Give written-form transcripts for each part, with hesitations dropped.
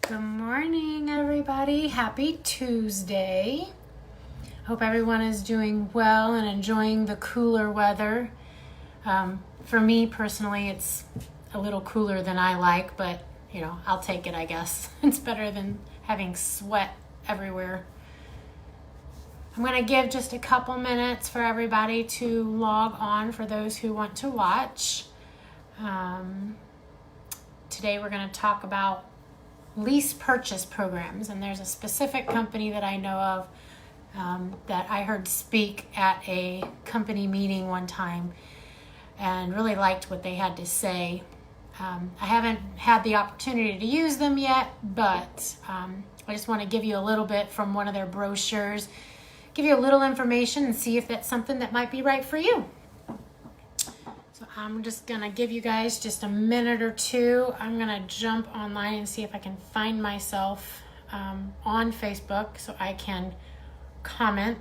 Good morning, everybody. Happy Tuesday. Hope everyone is doing well and enjoying the cooler weather. For me personally, it's a little cooler than I like, but I'll take it, I guess. It's better than having sweat everywhere. I'm going to give just a couple minutes for everybody to log on for those who want to watch. Today we're going to talk about lease purchase programs, and there's a specific company that I know of that I heard speak at a company meeting one time and really liked what they had to say. I haven't had the opportunity to use them yet, but I just want to give you a little bit from one of their brochures, give you a little information and see if that's something that might be right for you. So I'm just going to give you guys just a minute or two. I'm going to jump online and see if I can find myself on Facebook so I can comment.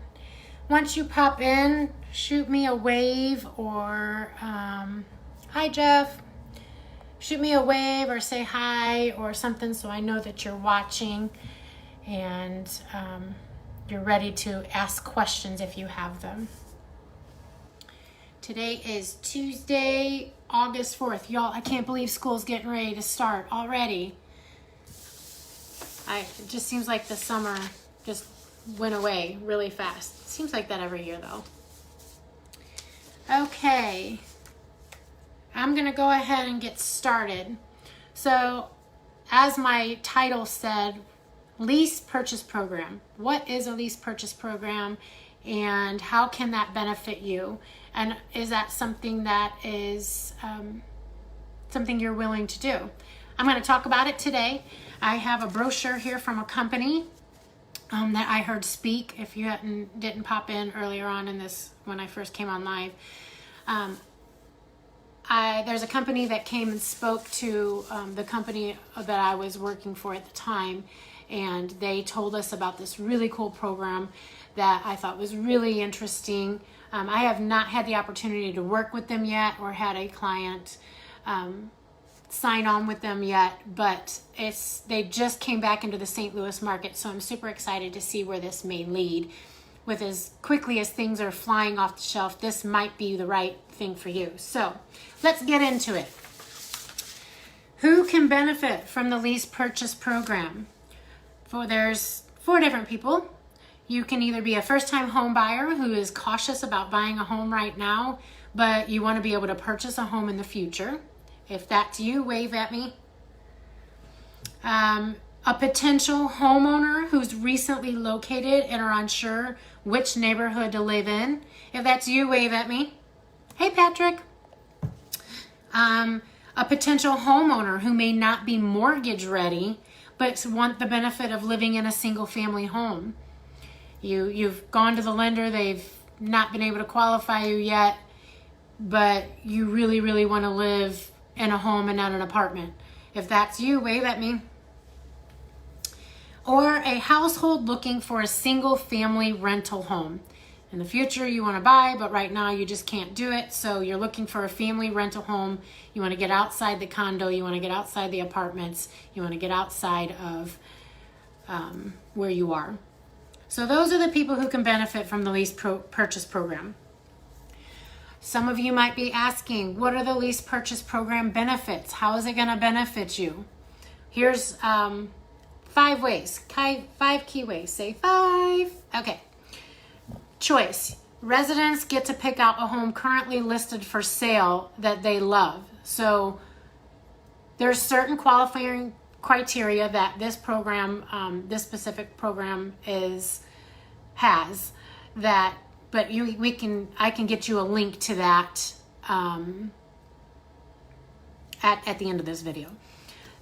Once you pop in, shoot me a wave or hi Jeff. Shoot me a wave or say hi or something so I know that you're watching and you're ready to ask questions if you have them. Today is Tuesday, August 4th. Y'all, I can't believe school's getting ready to start already. It just seems like the summer just went away really fast. It seems like that every year though. Okay. I'm going to go ahead and get started. So, as my title said, lease purchase program. What is a lease purchase program and how can that benefit you? And is that something that is something you're willing to do? I'm going to talk about it today. I have a brochure here from a company that I heard speak. If you didn't pop in earlier on in this when I first came on live, there's a company that came and spoke to the company that I was working for at the time, and they told us about this really cool program that I thought was really interesting. I have not had the opportunity to work with them yet or had a client sign on with them yet, but they just came back into the St. Louis market, so I'm super excited to see where this may lead. With as quickly as things are flying off the shelf, this might be the right thing for you. So let's get into it. Who can benefit from the lease purchase program? There's 4 different people. You can either be a first-time home buyer who is cautious about buying a home right now, but you want to be able to purchase a home in the future. If that's you, wave at me. A potential homeowner who's recently located and are unsure which neighborhood to live in. If that's you, wave at me. Hey, Patrick. A potential homeowner who may not be mortgage ready, but want the benefit of living in a single family home. You've gone to the lender, they've not been able to qualify you yet, but you really, really want to live in a home and not an apartment. If that's you, wave at me. Or a household looking for a single family rental home. In the future you want to buy, but right now you just can't do it, so you're looking for a family rental home. You want to get outside the condo, you want to get outside the apartments, you want to get outside of where you are. So those are the people who can benefit from the lease purchase program. Some of you might be asking, what are the lease purchase program benefits? How is it going to benefit you? Here's 5 ways, 5 key ways. Say 5. Okay. Choice. Residents get to pick out a home currently listed for sale that they love. So there's certain qualifying criteria that this program, this specific program has that, but I can get you a link to that at the end of this video.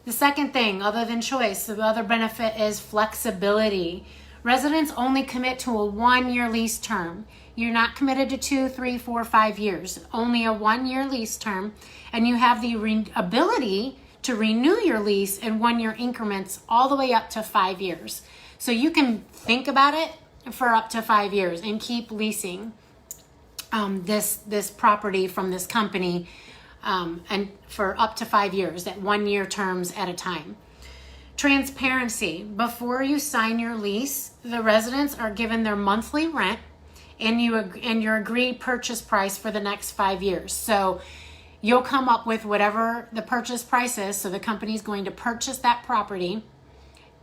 The second thing, other than choice, the other benefit is flexibility. Residents only commit to a 1-year lease term. You're not committed to 2, 3, 4, 5 years. Only a 1-year lease term, and you have the ability to renew your lease in 1-year increments all the way up to 5 years. So you can think about it for up to 5 years and keep leasing this property from this company and for up to 5 years at 1-year terms at a time. Transparency. Before you sign your lease, the residents are given their monthly rent and your agreed purchase price for the next 5 years. So you'll come up with whatever the purchase price is. So the company's going to purchase that property,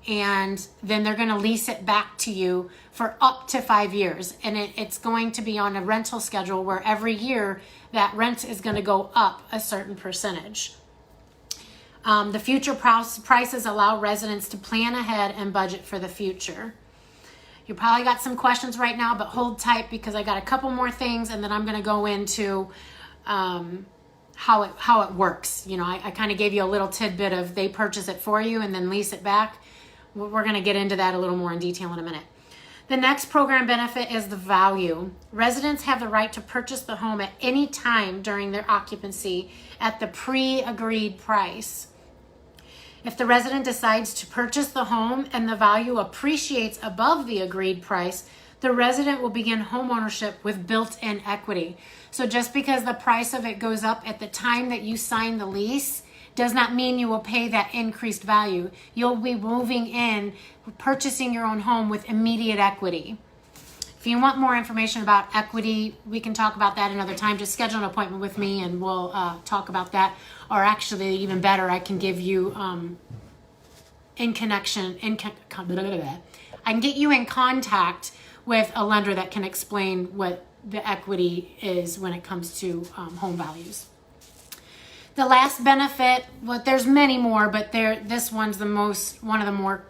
and then they're going to lease it back to you for up to 5 years. And it's going to be on a rental schedule where every year that rent is going to go up a certain percentage. The future prices allow residents to plan ahead and budget for the future. You probably got some questions right now, but hold tight because I got a couple more things, and then I'm going to go into how it works. You know, I kind of gave you a little tidbit of they purchase it for you and then lease it back. We're going to get into that a little more in detail in a minute. The next program benefit is the value. Residents have the right to purchase the home at any time during their occupancy at the pre-agreed price. If the resident decides to purchase the home and the value appreciates above the agreed price, the resident will begin home ownership with built-in equity. So just because the price of it goes up at the time that you sign the lease does not mean you will pay that increased value. You'll be moving in, purchasing your own home with immediate equity. If you want more information about equity, we can talk about that another time. Just schedule an appointment with me and we'll talk about that. Or actually, even better, I can give you I can get you in contact with a lender that can explain what the equity is when it comes to home values. The last benefit, well, there's many more, but this one's one of the more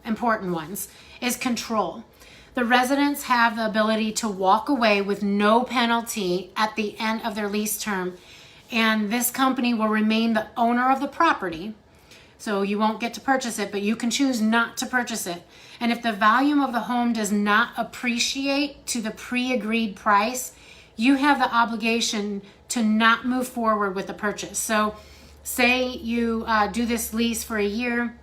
important ones, is control. The residents have the ability to walk away with no penalty at the end of their lease term, and this company will remain the owner of the property. So you won't get to purchase it, but you can choose not to purchase it. And if the value of the home does not appreciate to the pre-agreed price, you have the obligation to not move forward with the purchase. So say you do this lease for a year,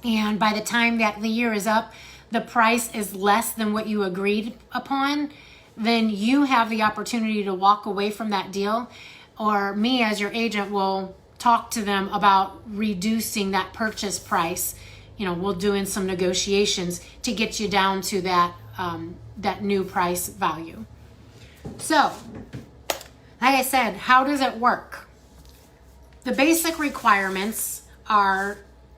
and by the time that the year is up, the price is less than what you agreed upon, then you have the opportunity to walk away from that deal, or me as your agent will talk to them about reducing that purchase price. You know, we'll do in some negotiations to get you down to that new price value. So, like I said, how does it work? The basic requirements are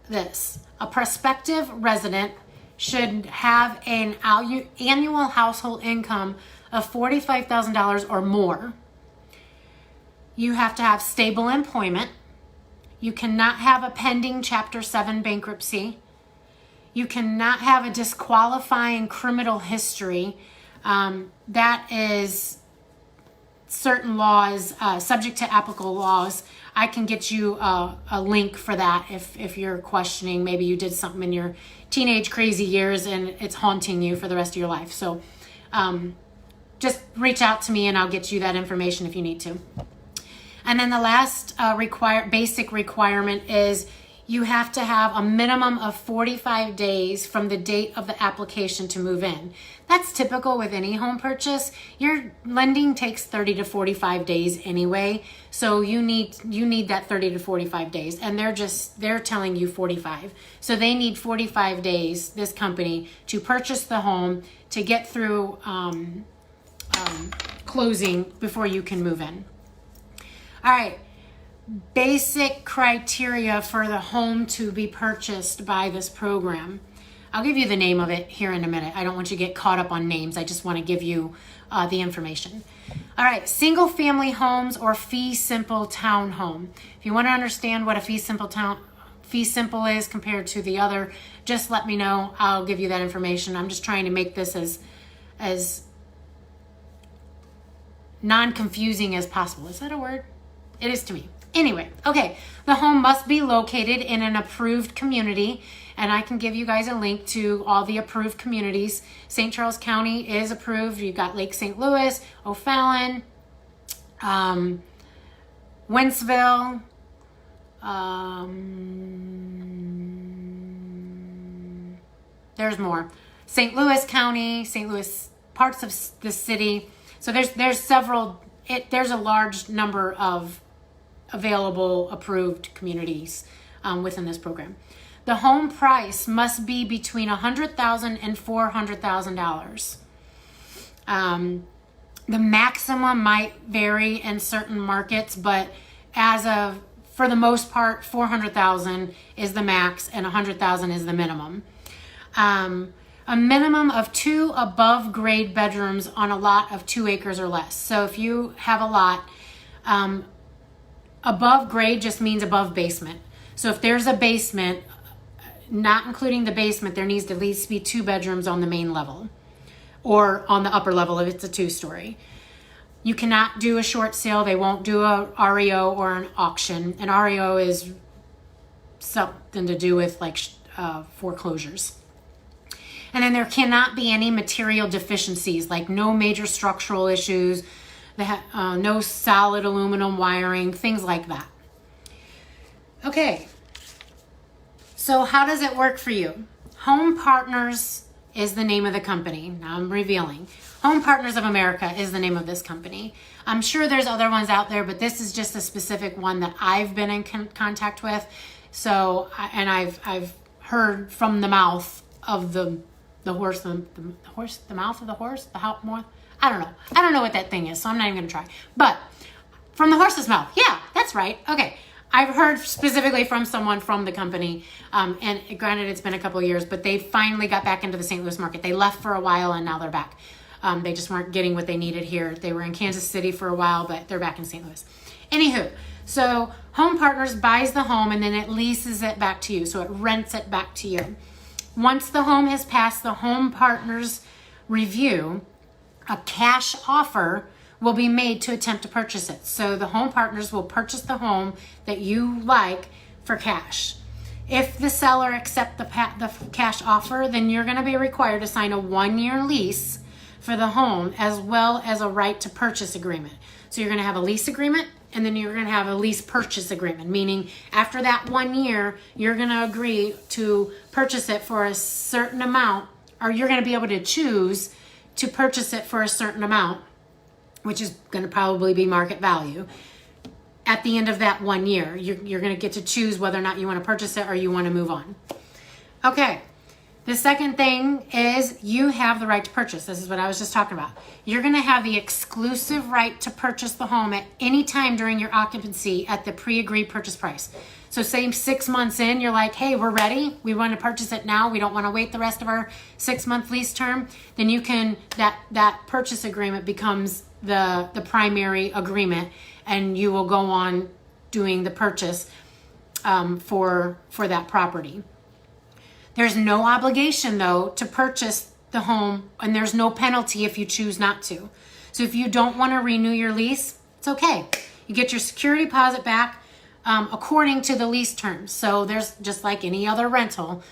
this. A prospective resident should have an annual household income of $45,000 or more. You have to have stable employment. You cannot have a pending Chapter 7 bankruptcy. You cannot have a disqualifying criminal history. That is certain laws, subject to applicable laws. I can get you a link for that if you're questioning. Maybe you did something in your teenage crazy years and it's haunting you for the rest of your life. So just reach out to me and I'll get you that information if you need to. And then the last basic requirement is you have to have a minimum of 45 days from the date of the application to move in. That's typical with any home purchase. Your lending takes 30 to 45 days anyway, so you need that 30 to 45 days, and they're telling you 45. So they need 45 days, this company, to purchase the home, to get through closing before you can move in. All right. Basic criteria for the home to be purchased by this program. I'll give you the name of it here in a minute. I don't want you to get caught up on names. I just want to give you the information. All right, single family homes or fee simple townhome. If you want to understand what a fee simple is compared to the other, just let me know. I'll give you that information. I'm just trying to make this as non-confusing as possible. Is that a word? It is to me. Anyway, okay, the home must be located in an approved community, and I can give you guys a link to all the approved communities. St. Charles County is approved. You've got Lake St. Louis, O'Fallon, Wentzville, there's more. St. Louis County, St. Louis, parts of the city. So there's several, there's a large number of available approved communities within this program. The home price must be between $100,000 and $400,000. The maximum might vary in certain markets, but for the most part, $400,000 is the max and $100,000 is the minimum. A minimum of 2 above grade bedrooms on a lot of 2 acres or less. So if you have a lot, above grade just means above basement. So if there's a basement, not including the basement, there needs to at least be 2 bedrooms on the main level or on the upper level if it's a 2-story. You cannot do a short sale. They won't do a REO or an auction. An REO is something to do with like foreclosures. And then there cannot be any material deficiencies, like no major structural issues, no solid aluminum wiring, things like that. Okay, so how does it work for you? Home Partners is the name of the company. Now I'm revealing. Home Partners of America is the name of this company. I'm sure there's other ones out there, but this is just a specific one that I've been in contact with. So, and I've heard from the mouth of the horse, the mouth of the horse, I don't know what that thing is, so I'm not even going to try. But from the horse's mouth. Yeah, that's right. Okay. I've heard specifically from someone from the company, and granted it's been a couple of years, but they finally got back into the St. Louis market. They left for a while and now they're back. They just weren't getting what they needed here. They were in Kansas City for a while, but they're back in St. Louis. Anywho, so Home Partners buys the home and then it leases it back to you. So it rents it back to you. Once the home has passed the Home Partners review, a cash offer will be made to attempt to purchase it. So the Home Partners will purchase the home that you like for cash. If the seller accepts the cash offer, then you're going to be required to sign a 1-year lease for the home as well as a right to purchase agreement. So you're going to have a lease agreement and then you're going to have a lease purchase agreement, meaning after that 1 year, you're going to agree to purchase it for a certain amount, or you're going to be able to choose to purchase it for a certain amount, which is going to probably be market value. At the end of that 1 year, you're going to get to choose whether or not you want to purchase it or you want to move on. Okay. The second thing is you have the right to purchase. This is what I was just talking about. You're going to have the exclusive right to purchase the home at any time during your occupancy at the pre-agreed purchase price. So say 6 months in, you're like, hey, we're ready. We want to purchase it now. We don't want to wait the rest of our 6-month lease term. Then you can, that purchase agreement becomes the primary agreement and you will go on doing the purchase for that property. There's no obligation, though, to purchase the home, and there's no penalty if you choose not to. So if you don't want to renew your lease, it's okay. You get your security deposit back according to the lease terms. So there's just like any other rental,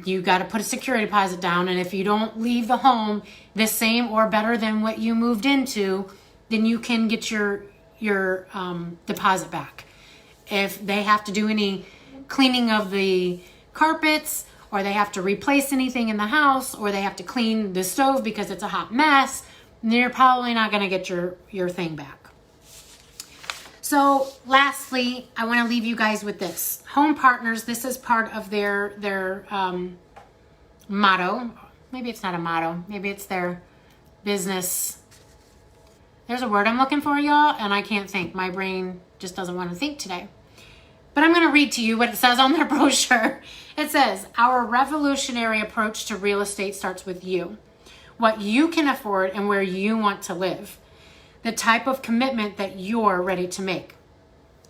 you got to put a security deposit down, and if you don't leave the home the same or better than what you moved into, then you can get your deposit back. If they have to do any cleaning of the carpets, or they have to replace anything in the house, or they have to clean the stove because it's a hot mess, you're probably not going to get your thing back. So lastly, I want to leave you guys with this. Home Partners, this is part of their motto. Maybe it's not a motto. Maybe it's their business. There's a word I'm looking for, y'all, and I can't think. My brain just doesn't want to think today. But I'm going to read to you what it says on their brochure. It says, our revolutionary approach to real estate starts with you. What you can afford and where you want to live. The type of commitment that you're ready to make.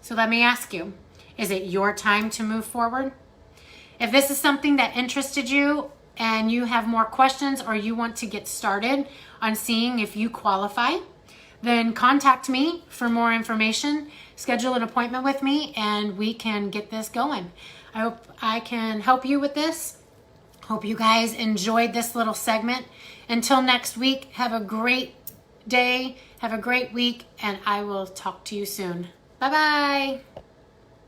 So let me ask you, is it your time to move forward? If this is something that interested you and you have more questions or you want to get started on seeing if you qualify, then contact me for more information. Schedule an appointment with me and we can get this going. I hope I can help you with this. Hope you guys enjoyed this little segment. Until next week, have a great day, have a great week, and I will talk to you soon. Bye-bye.